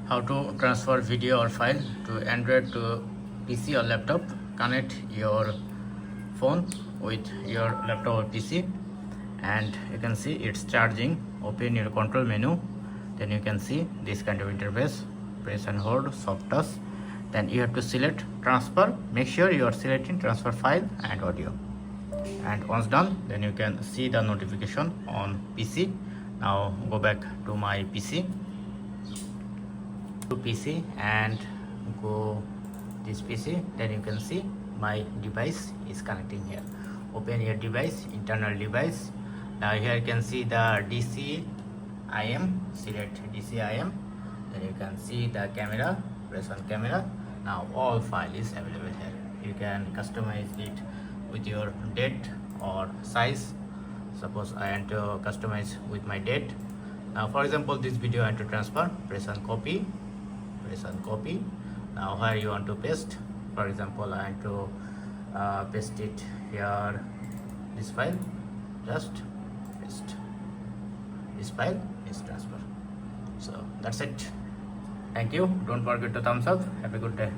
how to transfer video or file to Android to PC or laptop. Connect your phone with your laptop or PC, and you can see it's charging. Open your control menu, then you can see this kind of interface. Press and hold soft touch, then you have to select transfer. Make sure you are selecting transfer file and audio, and once done, then you can see the notification on PC. Now go back to my PC, and go this PC, then you can see my device is connecting here. Open your device, internal device. Now here you can see the DCIM. Select DCIM, then you can see the camera. Press on camera. Now all file is available here. You can customize it with your date or size. Suppose I want to customize with my date. Now for example, this video I want to transfer. Press on copy. Now where you want to paste, for example I want to paste it here, this file. Just paste this file, is transfer. So that's it. Thank you. Don't forget to thumbs up. Have a good day.